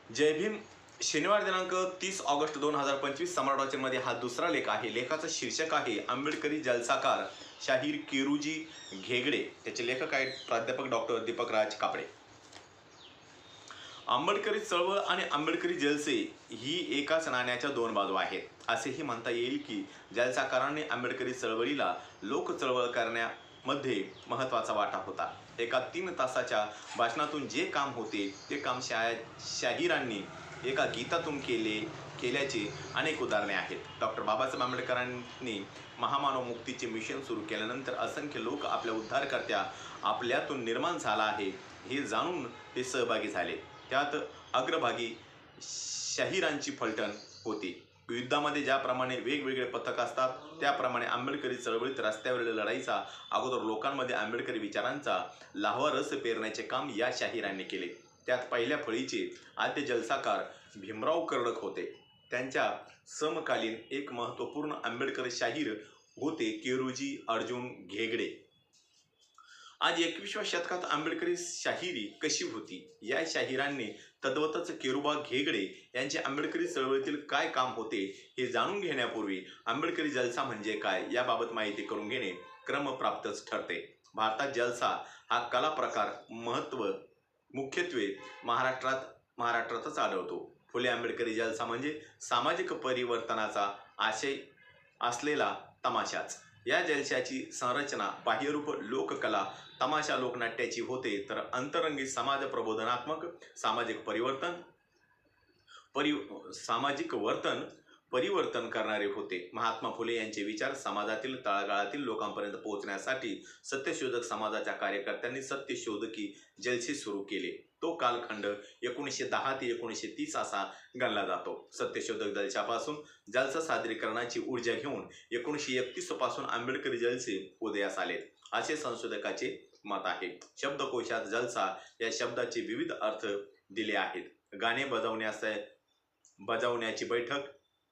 जय भीम. शनिवार दिनांक 30 ऑगस्ट 2025 सम्राट वाचनमध्ये हा दुसरा लेख आहे. लेखाचं शीर्षक आहे आंबेडकरी जलसाकार शाहीर केरूजी घेगडे. त्याचे लेखक आहेत प्राध्यापक डॉक्टर दीपक राज कापडे. आंबेडकरी चळवळ आणि आंबेडकरी जलसे ही एकाच नाण्याच्या दोन बाजू आहेत. असेही म्हणता येईल की जलसाकारांनी आंबेडकरी चळवळीला लोक चळवळ करण्यामध्ये महत्त्वाचा वाटा होता. एका 3 तासाच्या भाषणातून जे काम होते ते काम शाहिरांनी एका गीतातून केल्याचे अनेक उदाहरणे आहेत. डॉक्टर बाबासाहेब आंबेडकरांनी महामानव मुक्तीचे मिशन सुरू केल्यानंतर असंख्य लोक आपल्या उद्धारकर्त्या आपल्यातून निर्माण झाला आहे हे जाणून ते सहभागी झाले. त्यात अग्रभागी शाहिरांची फलटण होती. युद्धामध्ये ज्याप्रमाणे वेगवेगळे पथक असतात त्याप्रमाणे आंबेडकरी चळवळीत रस्त्यावरील लढाईचा अगोदर लोकांमध्ये आंबेडकरी विचारांचा लाव्हा रस पेरण्याचे काम या शाहिरांनी केले. त्यात पहिल्या फळीचे आद्य जलसाकार भीमराव कर्डक होते. त्यांच्या समकालीन एक महत्त्वपूर्ण आंबेडकर शाहीर होते केरूजी अर्जुन घेगडे. आज 21व्या शतकात आंबेडकरी शाहिरी कशी होती या शाहिरांनी तद्वतच केरूबा घेगडे यांचे आंबेडकरी चळवळीतील काय काम होते हे जाणून घेण्यापूर्वी आंबेडकरी जलसा म्हणजे काय याबाबत माहिती करून घेणे क्रमप्राप्तच ठरते. भारतात जलसा हा कला प्रकार मुख्यत्वे महाराष्ट्रातच आढळतो. फुले आंबेडकरी जलसा म्हणजे सामाजिक परिवर्तनाचा आशय असलेला तमाशाच. या जलशाची संरचना बाह्यरूप लोककला तमाशा लोकनाट्याची होते, तर अंतरंगी समाज प्रबोधनात्मक सामाजिक वर्तन परिवर्तन करणारे होते. महात्मा फुले यांचे विचार समाजातील तळागाळातील लोकांपर्यंत पोहोचण्यासाठी सत्यशोधक समाजाच्या कार्यकर्त्यांनी सत्यशोधकी जलसे सुरू केले. तो कालखंड 1910 ते 1930 असा गणला जातो. सत्यशोधक जलशापासून जलसा सादरीकरणाची ऊर्जा घेऊन 1931 पासून आंबेडकरी जलसे उदयास आले असे संशोधकाचे मत आहे. शब्दकोशात जलसा या शब्दाचे विविध अर्थ दिले आहेत. गाणे बजावण्याची बैठक,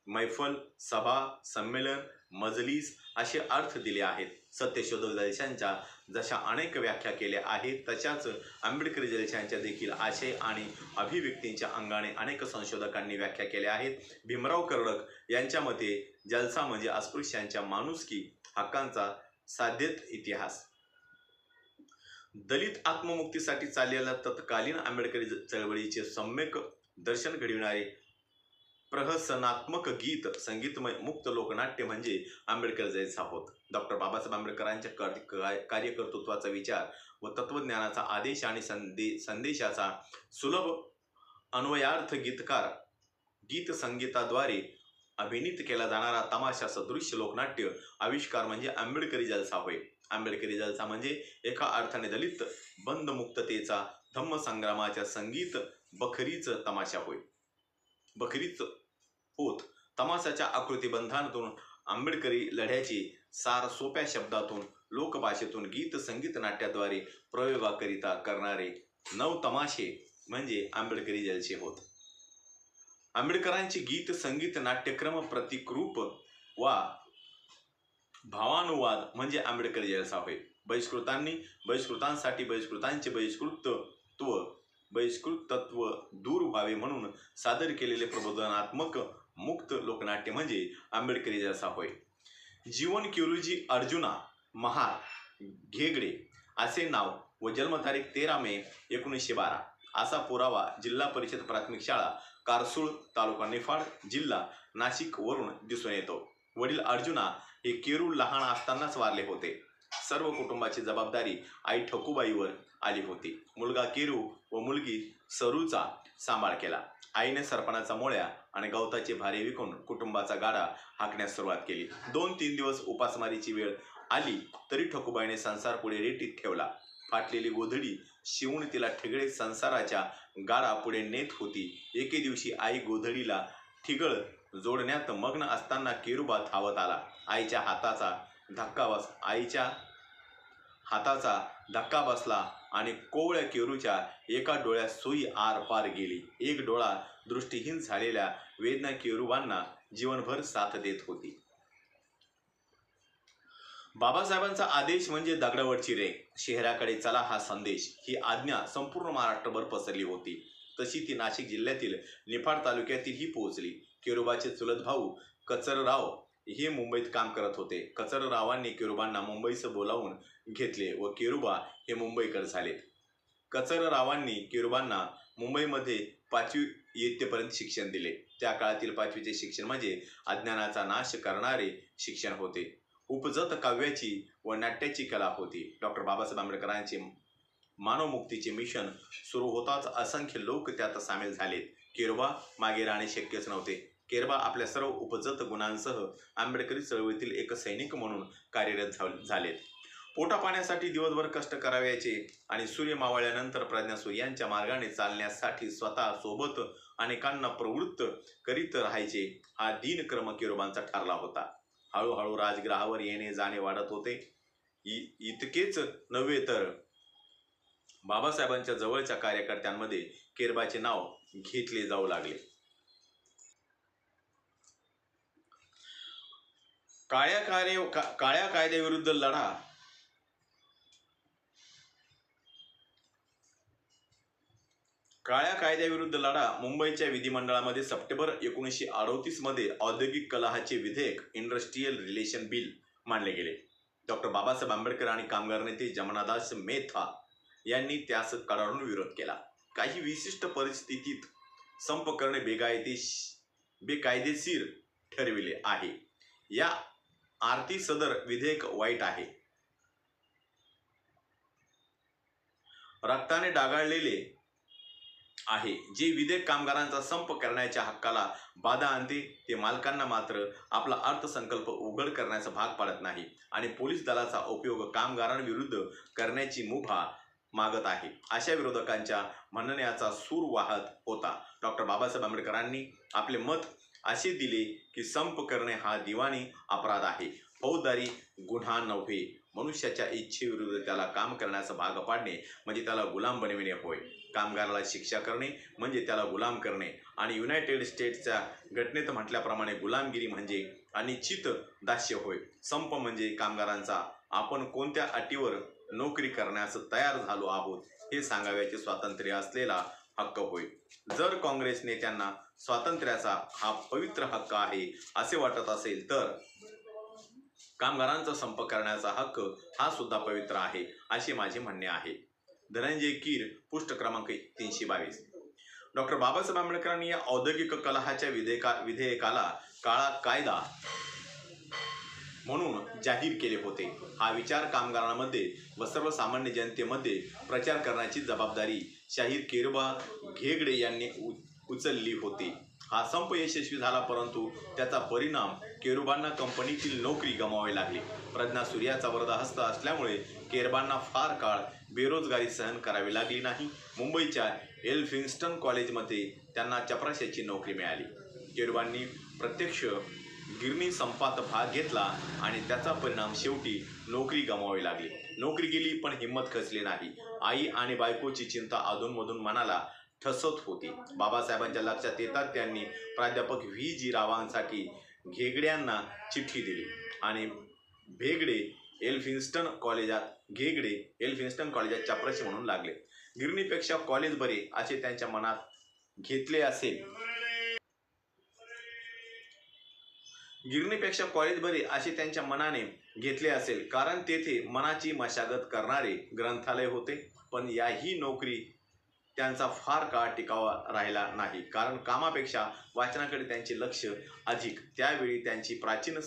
मैफल, सभा, संमेलन, मजलिस असे अर्थ दिले आहेत. सत्यशोधक जलशांच्या जशा अनेक व्याख्या केल्या आहेत तशाच आंबेडकरी जलशांच्या देखील आशय आणि अभिव्यक्तींच्या अंगाने अनेक संशोधकांनी व्याख्या केल्या आहेत. भीमराव कर्डक यांच्या मते जलसा म्हणजे अस्पृश्यांच्या माणुसकी हक्कांचा साध्यत इतिहास. दलित आत्ममुक्तीसाठी चाललेल्या तत्कालीन आंबेडकरी चळवळीचे सम्यक दर्शन घडविणारे प्रहसनात्मक गीत संगीतमय मुक्त लोकनाट्य म्हणजे आंबेडकर जलसा होत. डॉक्टर बाबासाहेब आंबेडकरांच्या कार्यकर्तृत्वाचा विचार व तत्वज्ञानाचा आदेश आणि संदेशाचा सुलभ अन्वयार्थ गीत संगीताद्वारे अभिनीत केला जाणारा तमाशा सदृश्य लोकनाट्य आविष्कार म्हणजे आंबेडकरी जलसा होय. आंबेडकरी जलसा म्हणजे एका अर्थाने दलित बंधमुक्ततेचा धम्मसंग्रामाच्या संगीत बखरीच तमाशा होय. बखरीच होत. तमाशाच्या आकृतिबंधातून आंबेडकरी लढ्याचे सार सोप्या शब्दातून लोकभाषेतून गीत संगीत नाट्याद्वारे प्रयोगाकरिता करणारे नवतमाशे म्हणजे आंबेडकरी जलसे होत. आंबेडकरांचे गीत संगीत नाट्यक्रम प्रतिकरूप वा भावानुवाद म्हणजे आंबेडकरी जलसा होय. बहिष्कृतांसाठी बहिष्कृतांचे बहिष्कृतत्व दूर व्हावे म्हणून सादर केलेले प्रबोधनात्मक मुक्त लोकनाट्य म्हणजे आंबेडकरी जलसा होय. जीवन केरूजी अर्जुना महार घेगडे असे नाव व जन्मतारीख 13 मे 1912 असा पुरावा जिल्हा परिषद प्राथमिक शाळा कारसूळ तालुका निफाड जिल्हा नाशिक वरून दिसून येतो. वडील अर्जुना हे केरू लहान असतानाच वारले होते. सर्व कुटुंबाची जबाबदारी आई ठकूबाईवर आली होती. मुलगा केरू व मुलगी सरूचा सांभाळ केला. आईने सरपणाचा मोळ्या आणि गवताचे भारे विकून कुटुंबाचा गाडा हाकण्यास सुरुवात केली. 2-3 दिवस उपासमारीची वेळ आली तरी ठकूबाईने संसार पुढे रेटीत ठेवला. फाटलेली गोधडी शिवून तिला ठिगळे संसाराच्या गाडा पुढे नेत होती. एके दिवशी आई गोधडीला ठिगळ जोडण्यात मग्न असताना केरूबा धावत आला. आईच्या हाताचा धक्का बसला आणि कोवळ्या केरूच्या एका डोळ्यात सुई आर पार गेली. एक डोळा दृष्टीहीन झालेल्या वेदना केरूबांना जीवनभर साथ देत होती. बाबासाहेबांचा आदेश म्हणजे दगडावरची रेघ. शहराकडे चला हा संदेश ही आज्ञा संपूर्ण महाराष्ट्रभर पसरली होती. तशी ती नाशिक जिल्ह्यातील निफाड तालुक्यातीलही पोहोचली. केरोबाचे चुलत भाऊ कचरराव हे मुंबईत काम करत होते. कचररावांनी केरोबांना मुंबईस बोलावून घेतले व केरोबा हे मुंबईकर झालेत. कचररावांनी केरोबांना मुंबईमध्ये 5वी इयत्तेपर्यंत शिक्षण दिले. त्या काळातील 5वीचे शिक्षण म्हणजे अज्ञानाचा नाश करणारे शिक्षण होते. उपजत काव्याची व नाट्याची कला होती. डॉक्टर बाबासाहेब आंबेडकरांचे मानवमुक्तीचे मिशन सुरू होताच असंख्य लोक त्यात सामील झालेत. केरोबा मागे राहणे शक्यच नव्हते. केरोबा आपल्या सर्व उपजत गुणांसह आंबेडकरी चळवळीतील एक सैनिक म्हणून कार्यरत झालेत. पोटापाण्यासाठी दिवसभर कष्ट करावयाचे आणि सूर्य मावळल्यानंतर प्रज्ञासूर्यांच्या मार्गाने चालण्यासाठी स्वतः सोबत अनेकांना प्रवृत्त करीत राहायचे हा दिनक्रम केरोबांचा ठरला होता. हळूहळू राजगृहावर येणे जाणे वाढत होते. इतकेच नव्हे तर बाबासाहेबांच्या जवळच्या कार्यकर्त्यांमध्ये केरोबाचे नाव घेतले जाऊ लागले. काळ्या कायद्याविरुद्ध लढा काळ्या कायद्याविरुद्ध लढा मुंबईच्या विधिमंडळामध्ये सप्टेंबर 1938 मध्ये औद्योगिक कलहाचे विधेयक इंडस्ट्रियल रिलेशन बिल मांडले गेले. डॉक्टर बाबासाहेब आंबेडकर आणि कामगार नेते जमनादास मेहता यांनी त्यास कडाडून विरोध केला. काही विशिष्ट परिस्थितीत संप करणे बेकायदेशीर ठरविले आहे. या अर्थी सदर विधेयक वाईट आहे. रक्ताने डागाळलेले आहे. जे विधेयक कामगारांचा संप करण्याच्या हक्काला बाधा आणते ते मालकांना मात्र आपला अर्थसंकल्प उघड करण्याचा भाग पाडत नाही आणि पोलीस दलाचा उपयोग कामगारांविरुद्ध करण्याची मुभा मागत आहे. अशा विरोधकांच्या म्हणण्याचा सूर वाहत होता. डॉक्टर बाबासाहेब आंबेडकरांनी आपले मत असे दिले की संप करणे हा दिवाणी अपराध आहे, फौजदारी गुन्हा नव्हे. मनुष्याच्या इच्छेविरुद्ध त्याला काम करण्याचा भाग पाडणे म्हणजे त्याला गुलाम बनविणे होय. कामगाराला शिक्षा करणे म्हणजे त्याला गुलाम करणे आणि युनायटेड स्टेट्सच्या घटनेत म्हटल्याप्रमाणे गुलामगिरी म्हणजे अनिश्चित दास्य होय. संप म्हणजे कामगारांचा आपण कोणत्या अटीवर नोकरी करण्यास तयार झालो आहोत हे सांगावयाचे स्वातंत्र्य असलेला हक्क होय. जर काँग्रेस नेत्यांना स्वातंत्र्याचा हा पवित्र हक्क आहे असे वाटत असेल तर कामगारांचा संप करण्याचा हक्क हा सुद्धा पवित्र आहे असे माझे म्हणणे आहे. धनंजय कीर, पृष्ठ क्रमांक 322. डॉक्टर बाबासाहेब आंबेडकरांनी या औद्योगिक कलहाच्या विधेयकाला काळा कायदा म्हणून जाहीर केले होते. हा विचार कामगारांमध्ये व सर्वसामान्य जनतेमध्ये प्रचार करण्याची जबाबदारी शाहीर केरोबा घेगडे यांनी उचलली होती. हा संप यशस्वी झाला, परंतु त्याचा परिणाम केरोबांना कंपनीतील नोकरी गमावावी लागली. प्रज्ञासूर्याचा वरदहस्त असल्यामुळे केरोबांना फार काळ बेरोजगारी सहन करावी लागली नाही. मुंबईच्या एल्फिन्स्टन कॉलेजमध्ये त्यांना चपराशाची नोकरी मिळाली. केरोबांनी प्रत्यक्ष गिरणी संपात भाग घेतला आणि त्याचा परिणाम शेवटी नोकरी गमावावी लागली. नोकरी गेली पण हिंमत खचली नाही. आई आणि बायकोची चिंता अधूनमधून मनाला ठसत होती. बाबासाहेबांच्या लक्षात येतात त्यांनी प्राध्यापक व्ही.जी. रावांसाठी घेगड्यांना चिठ्ठी दिली आणि घेगडे एल्फिन्स्टन कॉलेजात चपराशी म्हणून लागले. गिरणीपेक्षा कॉलेज बरे असे त्यांच्या मनात घेतले असेल. गिरणीपेक्षा कॉलेज बरे असे त्यांच्या मनाने घेतले असेल, कारण तेथे मनाची मशागत करणारे ग्रंथालय होते. पण याही नोकरी त्यांचा फार काळ टिकावा राहिला नाही, कारण कामापेक्षा वाचनाकडे त्यांचे लक्ष अधिक. त्यावेळी त्यांनी प्राचीन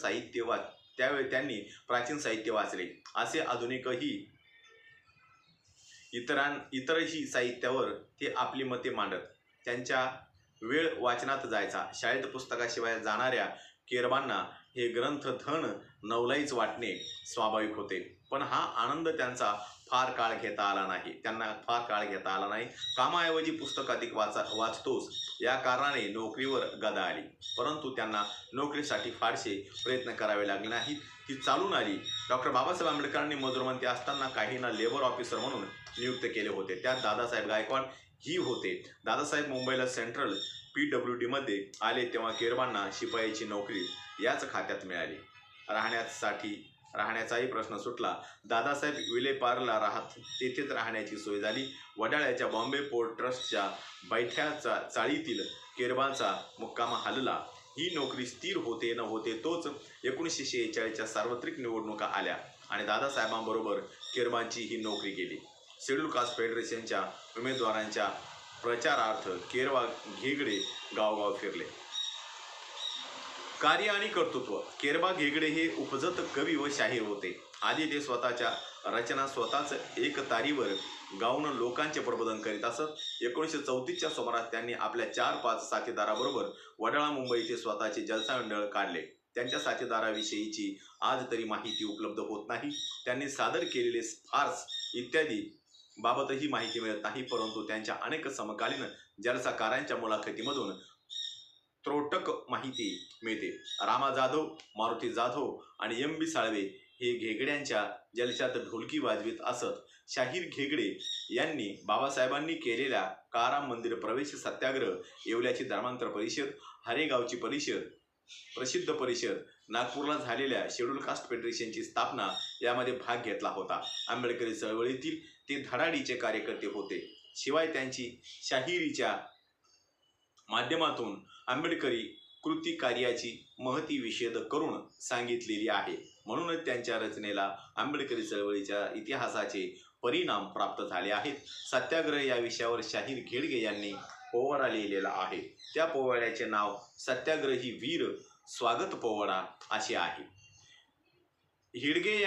साहित्य वाचले. असे आधुनिकही इतरही साहित्यावर ते आपली मते मांडत. त्यांचा वेळ वाचनात जायचा. शाळेत पुस्तकाशिवाय जाणाऱ्या केरोबांना हे ग्रंथ धन नवलाईच वाटणे स्वाभाविक होते. पण हा आनंद त्यांना फार काळ घेता आला नाही. कामाऐवजी पुस्तक अधिक वाचतोस या कारणाने नोकरीवर गदा आली, परंतु त्यांना नोकरीसाठी फारसे प्रयत्न करावे लागले नाहीत, ती चालून आली. डॉक्टर बाबासाहेब आंबेडकरांनी मजूरमंत्री असताना काहींना लेबर ऑफिसर म्हणून नियुक्त केले होते. त्यात दादासाहेब गायकवाड ही होते. दादासाहेब मुंबईला सेंट्रल PWD मध्ये आले तेव्हा केरोबांना शिपायाची नोकरी याच खात्यात मिळाली. राहण्याचाही प्रश्न सुटला. दादासाहेब विलेपार्ला राहत तेथेच राहण्याची सोय झाली. वडाळ्याच्या बॉम्बे पोर्ट ट्रस्टच्या बैठ्या चाळीतील केरबाचा मुक्काम हलला. ही नोकरी स्थिर होते न होते तोच 1946च्या सार्वत्रिक निवडणुका आल्या आणि दादासाहेबांबरोबर केरबांची ही नोकरी गेली. शेड्यूल कास्ट फेडरेशनच्या उमेदवारांच्या प्रचारार्थ केरबा घेगडे गावगाव फिरले. कार्य आणि कर्तृत्व. केरबा घेगडे हे उपजत कवी व शाहीर होते. आधी ते स्वतःच्या रचना स्वतःच एकतारीवर गाऊन लोकांचे प्रबोधन करीत असत. 1934च्या सुमारास त्यांनी आपल्या 4-5 साथीदाराबरोबर वडाळा मुंबई येथे स्वतःचे जलसा मंडळ काढले. त्यांच्या साथीदाराविषयीची आज तरी माहिती उपलब्ध होत नाही. त्यांनी सादर केलेले फार्स इत्यादी बाबतही माहिती मिळत नाही, परंतु त्यांच्या अनेक समकालीन जलसाकारांच्या मुलाखतीमधून त्रोटक माहिती मिळते. रामा जाधव, मारुती जाधव आणि M.B. साळवे हे घेगड्यांच्या जलशात ढोलकी वाजवीत असत. शाहीर घेगडे यांनी बाबासाहेबांनी केलेल्या काराम मंदिर प्रवेश सत्याग्रह, येवल्याची धर्मांतर परिषद, हरेगावची प्रसिद्ध परिषद, नागपूरला झालेल्या शेड्यूल कास्ट फेडरेशनची स्थापना यामध्ये भाग घेतला होता. आंबेडकरी चळवळीतील ते धडाडीचे कार्यकर्ते होते. शिवाय त्यांची शाहिरीच्या माध्यमातून आंबेडकरी कृती कार्याची महती विशद करून सांगितलेली आहे. म्हणूनच त्यांच्या रचनेला आंबेडकरी चळवळीच्या इतिहासाचे परिणाम प्राप्त झाले आहेत. सत्याग्रह या विषयावर शाहीर घेगडे यांनी पोवाडा लिहिलेला आहे. त्या पोवाड्याचे नाव सत्याग्रही वीर स्वागत पोवाडा असे आहे. घेगडे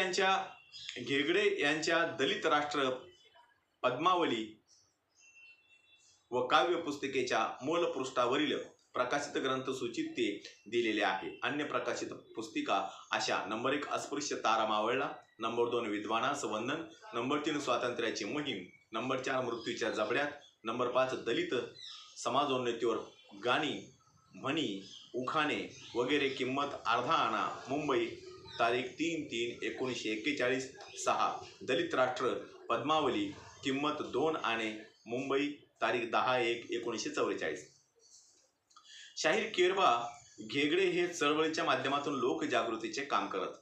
यांच्या दलित राष्ट्र पद्मावली व काव्य पुस्तिकेच्या मूलपृष्ठावरील प्रकाशित ग्रंथ सूचित ते दिलेले आहे. अन्य प्रकाशित पुस्तिका अशा: नंबर 1 अस्पृश्य तारा मावळला, नंबर 2 विद्वानास वंदन, नंबर 3 स्वातंत्र्याची मोहीम, नंबर 4 मृत्यूच्या जबड्यात, नंबर 5 दलित समाजोन्नतीवर गाणी, म्हणी, उखाणे वगैरे, किंमत अर्धा आणा, मुंबई, तारीख 3/3/1941. 6 दलित राष्ट्र पद्मावली, किंमत 2 आणे, मुंबई, तारीख 10/1/1944. शाहीर केरबा घेगडे हे चळवळीच्या माध्यमातून लोकजागृतीचे काम करत.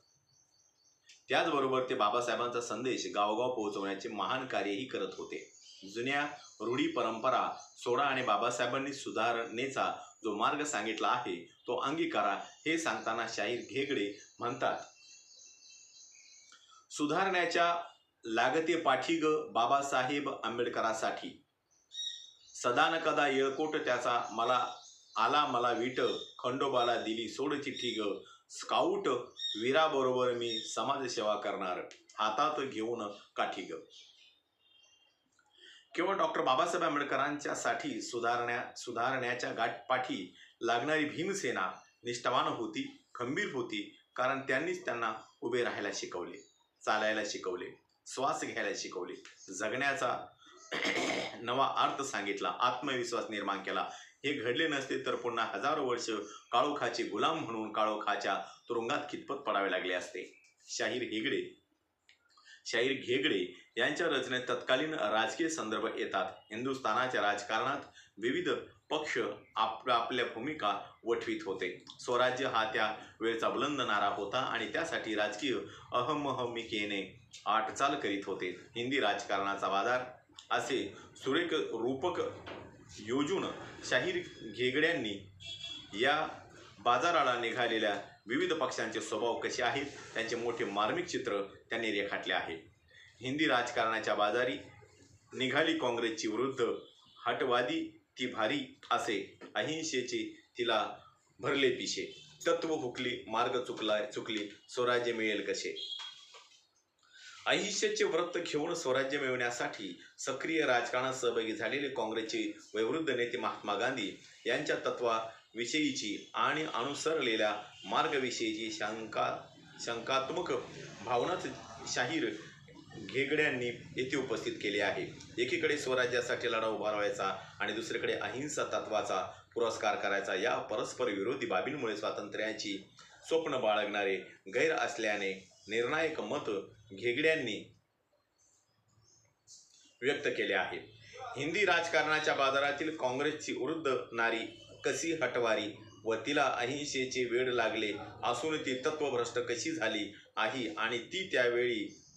त्याचबरोबर ते बाबासाहेबांचा संदेश गावोगाव पोहोचवण्याचे महान कार्यही करत होते. जुन्या रूढी परंपरा सोडा आणि बाबासाहेबांनी सुधारणेचा जो मार्ग सांगितला आहे तो अंगीकारा, हे सांगताना शाहीर घेगडे म्हणतात: सुधारण्याच्या लागते पाठी ग बाबासाहेब आंबेडकरासाठी, सदा न कदा येळकोट त्याचा मला वीट, खंडोबाला दिली सोड चिठ्ठी ग, स्काऊट वीराबरोबर मी समाजसेवा करणार, हातात घेऊन काठी ग. केवळ डॉक्टर बाबासाहेब आंबेडकरांच्या साठी सुधारण्याच्या गाठपाठी लागणारी भीमसेना निष्ठावान होती, खंबीर होती, कारण त्यांनीच त्यांना उभे राहायला शिकवले, चालायला शिकवले, श्वास घ्यायला शिकवले, जगण्याचा नवा अर्थ सांगितला, आत्मविश्वास निर्माण केला. हे घडले नसते तर पुन्हा हजारो वर्ष काळोखाचे गुलाम म्हणून काळोखाच्या तुरुंगात कितपत पडावे लागले असते. शाहीर घेगडे यांच्या रचनेत तत्कालीन राजकीय संदर्भ येतात. हिंदुस्थानाच्या राजकारणात विविध पक्ष आपल्या भूमिका वठवीत होते. स्वराज्य हा त्या वेळचा बुलंद नारा होता आणि त्यासाठी राजकीय अहमहमिकेने आटचाल करीत होते. हिंदी राजकारणाचा बाजार असे सुरेख रूपक योजून शाहीर घेगड्यांनी या बाजाराला निघालेल्या विविध पक्षांचे स्वभाव कसे आहेत, त्यांचे मोठे मार्मिक चित्र त्यांनी रेखाटले आहे. हिंदी राजकारणाच्या बाजारी निघाली काँग्रेसची वृद्ध, हटवादी ती भारी असे, अहिंसेचे तिला भरले पिशे, तत्व हुकली मार्ग चुकली, स्वराज्य मिळेल कसे. अहिंसेचे व्रत घेऊन स्वराज्य मिळवण्यासाठी सक्रिय राजकारणात सहभागी झालेले काँग्रेसचे वयोवृद्ध नेते महात्मा गांधी यांच्या तत्वाविषयीची आणि अनुसरलेल्या मार्गाविषयीची शंकात्मक भावनाच शाहीर घेगड्यांनी येथे उपस्थित केली आहे. एकीकडे स्वराज्यासाठी लढा उभारायचा आणि दुसरीकडे अहिंसा तत्वाचा पुरस्कार करायचा, या परस्पर विरोधी बाबींमुळे स्वातंत्र्याची स्वप्न बाळगणारे गैर असल्याने निर्णायक मत घेगड्यांनी व्यक्त केले आहे. हिंदी राजकारणाच्या बाजारातील काँग्रेसची वृद्ध नारी कशी हटवारी व तिला अहिंसेचे वेड लागले असून ती तत्वभ्रष्ट कशी झाली आहे आणि ती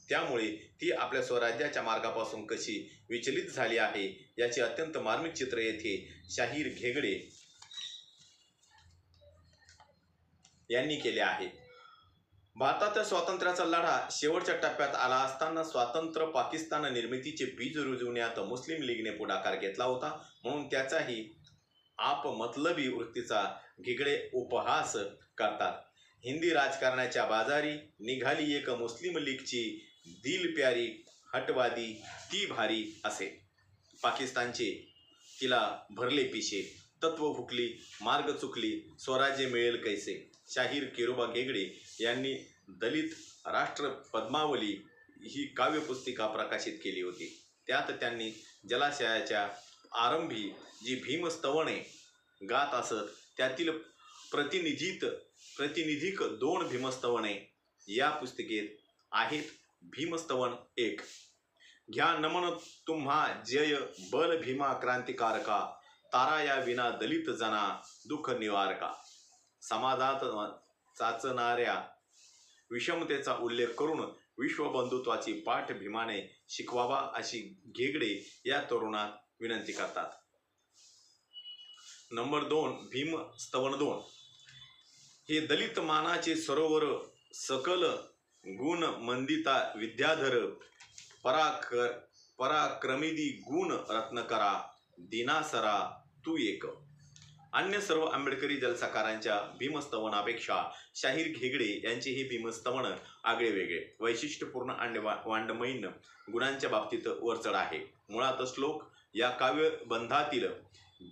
त्यामुळे ती आपल्या स्वराज्याच्या मार्गापासून कशी विचलित झाली आहे याचे अत्यंत मार्मिक चित्र येथे शाहीर घेगडे यांनी केले आहे. भारताच्या स्वातंत्र्याचा लढा शेवटच्या टप्प्यात आला असताना स्वातंत्र्य पाकिस्तान निर्मितीचे बीज रुजवण्यात मुस्लिम लीगने पुढाकार घेतला होता, म्हणून त्याचाही आपमतलबी वृत्तीचा घेगडे उपहास करतात. हिंदी राजकारणाच्या बाजारी निघाली एक मुस्लिम लीगची दिल प्यारी हटवादी ती भारी असे. पाकिस्तानचे तिला भरले पिशे, तत्व फुकली मार्ग चुकली स्वराज्य मिळेल कैसे. शाहीर केरोबा घेगडे यांनी दलित राष्ट्र पद्मावली ही काव्यपुस्तिका प्रकाशित केली होती. त्यात त्यांनी जलाशयाच्या आरंभी जी भीमस्तवणे गात असत त्यातील प्रतिनिधिक 2 भीमस्तवणे या पुस्तिकेत आहेत. भीमस्तवन 1. घ्या नमन तुम्हा जय बल भीमा क्रांतिकारका, तारा या विना दलित जना दुःख निवारका. समाजात चाचणाऱ्या विषमतेचा उल्लेख करून विश्वबंधुत्वाची पाठ भीमाने शिकवावा अशी घेगडे या तरुणात विनंती करतात. नंबर 2. भीमस्तवन 2. हे दलित मानाचे सरोवर सकल गुण मंदिता विद्याधर, पराक्रमिदी गुण रत्नकरा, दिनासरा तू एक. अन्य सर्व आंबेडकरी जलसाकारांच्या भीमस्तवनापेक्षा शाहीर घेगडे यांचे हे भीमस्तवन आगळेवेगळे, वैशिष्ट्यपूर्ण आणि वाङ्मयीन गुणांच्या बाबतीत वरचढ आहे. मुळात श्लोक या काव्यबंधातील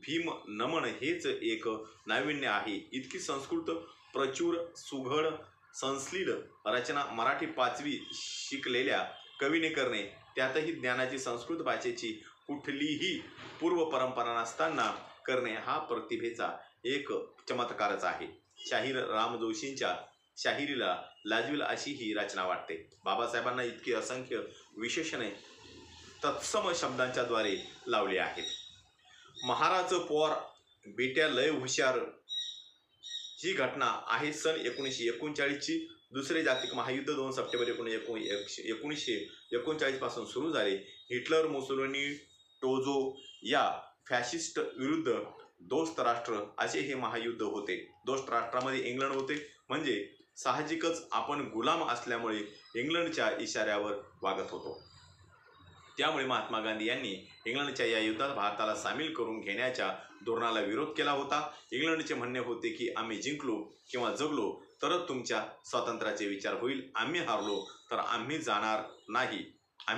भीम नमन हेच एक नाविन्य आहे. इतकी संस्कृत प्रचूर सुघड संश्लील रचना मराठी 5वी शिकलेल्या कवीने करणे, त्यातही ज्ञानाची संस्कृत भाषेची कुठलीही पूर्व परंपरा नसताना करणे हा प्रतिभेचा एक चमत्कारच आहे. शाहीर राम जोशींच्या शाहिरीला लाजवेल अशी ही रचना वाटते. बाबासाहेबांना इतकी असंख्य विशेषणे तत्सम शब्दांच्या द्वारे लावली आहेत. महाराज पोर बेट्या लय हुशार ही घटना आहे सन 1939ची. दुसरे जागतिक महायुद्ध 2 सप्टेंबर 1939 पासून सुरू झाले. हिटलर मुसोलिनी टोजो या फॅशिस्ट विरुद्ध दोस्त राष्ट्र असे हे महायुद्ध होते. दोस्त राष्ट्रामध्ये इंग्लंड होते, म्हणजे साहजिकच आपण गुलाम असल्यामुळे इंग्लंडच्या इशाऱ्यावर वागत होतो. त्यामुळे महात्मा गांधी यांनी इंग्लंडच्या या युद्धात भारताला सामील करून घेण्याच्या धोरणाला विरोध केला होता. इंग्लंडचे म्हणणे होते की आम्ही जिंकलो किंवा जगलो तरच तुमच्या स्वातंत्र्याचे विचार होईल, आम्ही हारलो तर आम्ही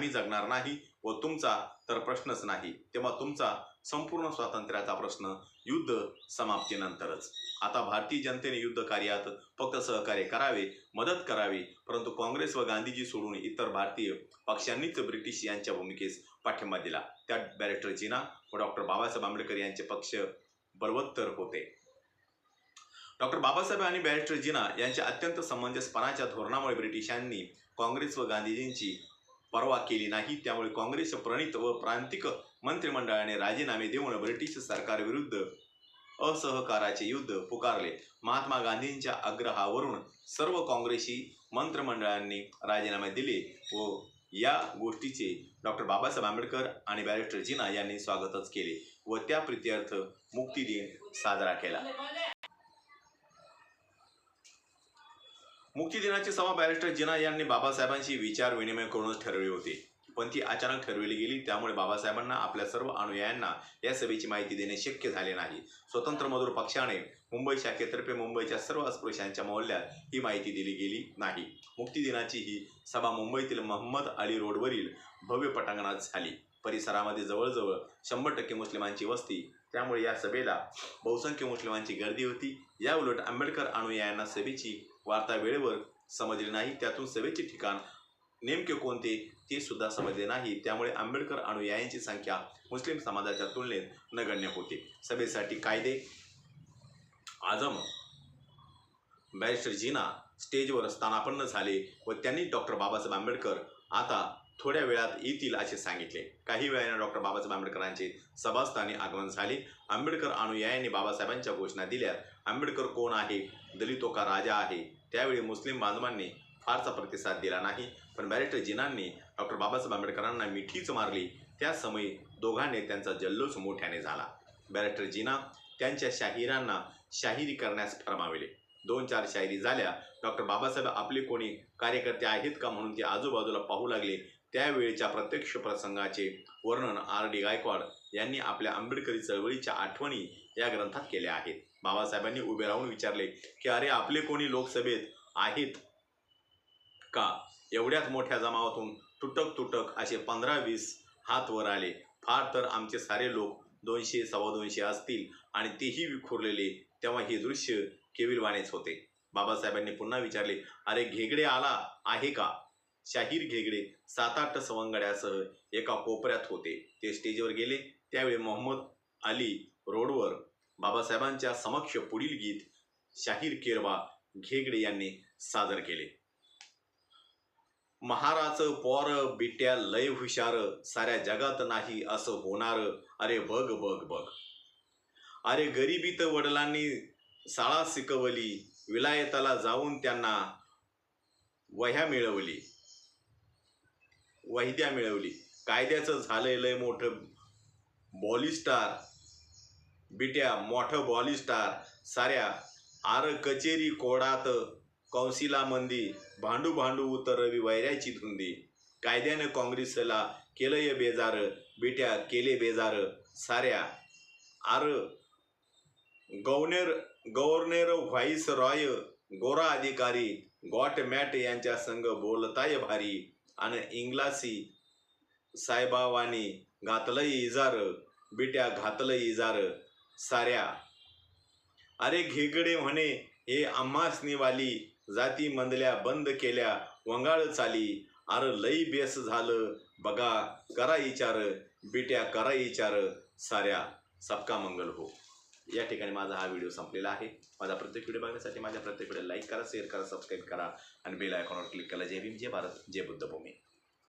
जगणार नाही व तुमचा तर प्रश्नच नाही. तेव्हा तुमचा संपूर्ण स्वातंत्र्याचा प्रश्न युद्ध समाप्तीनंतरच. आता भारतीय जनतेने युद्ध कार्यात फक्त सहकार्य करावे, मदत करावी, परंतु काँग्रेस व गांधीजी सोडून इतर भारतीय पक्षांनीच ब्रिटिश यांच्या भूमिकेस पाठिंबा दिला. त्यात बॅरिस्टर जिना व डॉक्टर बाबासाहेब आंबेडकर यांचे पक्ष बलवत्तर होते. डॉक्टर बाबासाहेब आणि बॅरिस्टर जिना यांच्या अत्यंत समंजसपणाच्या धोरणामुळे ब्रिटिशांनी काँग्रेस व गांधीजींची पर्वा केली नाही. त्यामुळे काँग्रेस प्रणित व प्रांतिक मंत्रिमंडळाने राजीनामे देऊन ब्रिटिश सरकारविरुद्ध असहकाराचे युद्ध पुकारले. महात्मा गांधींच्या आग्रहावरून सर्व काँग्रेसी मंत्रिमंडळांनी राजीनामे दिले व या गोष्टीचे डॉक्टर बाबासाहेब आंबेडकर आणि बॅरिस्टर जिना यांनी स्वागतच केले व त्या प्रित्यर्थ मुक्ती दिन साजरा केला. मुक्ती दिनाची सभा बॅरिस्टर जिना यांनी बाबासाहेबांशी विचार विनिमय करूनच ठरवली होती, पण ती अचानक ठरवली गेली. त्यामुळे बाबासाहेबांना आपल्या सर्व अनुयायांना या सभेची माहिती देणे शक्य झाले नाही. स्वतंत्र मजूर पक्षाने मुंबई शाखेतर्फे मुंबईच्या सर्व अस्पृश्यांच्या मोहल्ल्यात ही माहिती दिली गेली नाही. मुक्ती दिनाची ही सभा मुंबईतील मोहम्मद अली रोडवरील भव्य पटांगणात झाली. परिसरामध्ये जवळजवळ 100% मुस्लिमांची वस्ती, त्यामुळे या सभेला बहुसंख्य मुस्लिमांची गर्दी होती. या उलट आंबेडकर अनुयायांना सभेची वार्ता वेळेवर समजली नाही. त्यातून सभेचे ठिकाण नेमके कोणते ते सुद्धा समजले नाही. त्यामुळे आंबेडकर अनुयायांची संख्या मुस्लिम समाजाच्या तुलनेत नगण्य होती. सभेसाठी कायदे आझम बॅरिस्टर जिना स्टेजवर स्थानापन्न झाले व त्यांनी डॉक्टर बाबासाहेब आंबेडकर आता थोड्या वेळात येतील असे सांगितले. काही वेळाने डॉक्टर बाबासाहेब आंबेडकरांचे सभास्थानी आगमन झाले. आंबेडकर अनुयायांनी बाबासाहेबांच्या घोषणा दिल्या. आंबेडकर कोण आहे? दलितों का राजा आहे. त्यावेळी मुस्लिम बांधवांनी फारसा प्रतिसाद दिला नाही, पण बॅरिस्टर जिनांनी डॉक्टर बाबासाहेब आंबेडकरांना मिठीच मारली. त्या समयी दोघांनी त्यांचा जल्लोष मोठ्याने झाला. बॅरिस्टर जिना त्यांच्या शाहिरांना शाहिरी करण्यास फरमाविले. 2-4 शायरी झाल्या. डॉक्टर बाबासाहेब आपले कोणी कार्यकर्ते आहेत का म्हणून ते आजूबाजूला पाहू लागले. त्यावेळेच्या प्रत्यक्ष प्रसंगाचे वर्णन R.D. गायकवाड यांनी आपल्या आंबेडकरी चळवळीच्या आठवणी या ग्रंथात केल्या आहेत. बाबासाहेबांनी उभे राहून विचारले की अरे आपले कोणी लोकसभेत आहेत का? एवढ्याच मोठ्या जमावातून तुटक तुटक असे 15-20 हात वर आले. फार तर आमचे सारे लोक 200-225 असतील आणि तेही विखुरलेले. तेव्हा हे दृश्य केविलवाणेच होते. बाबासाहेबांनी पुन्हा विचारले, अरे घेगडे आला आहे का? शाहीर घेगडे 7-8 सवंगड्यासह एका कोपऱ्यात होते. ते स्टेजवर गेले. त्यावेळी मोहम्मद अली रोडवर बाबासाहेबांच्या समक्ष पुढील गीत शाहीर केरबा घेगडे यांनी सादर केले. महाराचं पोर बिट्या लय हुशार, साऱ्या जगात नाही असं होणार, अरे बघ बघ बघ. अरे गरिबीत वडिलांनी शाळा शिकवली, विलायताला जाऊन त्यांना वह्या मिळवली. कायद्याचं झालंय लय मोठं बॉलिस्टार, बिट्या मोठं बॉलिस्टार. साऱ्या आर कचेरी कोडात कौन्सिलामंदी भांडू भांडू उतरवी वैऱ्याची धुंदी. कायद्यानं काँग्रेसला केलंय बेजार, बिट्या केले बेजार. साऱ्या आर गव्हर्नर व्हाईस रॉय गोरा अधिकारी गॉट मॅट यांच्या संग बोलताय भारी. आणि इंग्लासी साहेबावानी घातलंय इजार, बिट्या घातलंय इजार. साऱ्या अरे घेगडे म्हणे हे आम्हासनी वाली, जाती मंदल्या बंद केल्या वंगाळ चाली. अर लई बेस झालं बघा करा विचार, बिट्या करा विचार. साऱ्या सबका मंगल हो. या ठिकाणी माझा हा व्हिडिओ संपलेला आहे. माझा प्रत्येक व्हिडिओ बघण्यासाठी माझ्या प्रत्येक व्हिडिओ लाईक करा, शेअर करा, सबस्क्राईब करा आणि बेल आयकॉनवर क्लिक करा. जय भीम, जय भारत, जय बुद्धभूमी.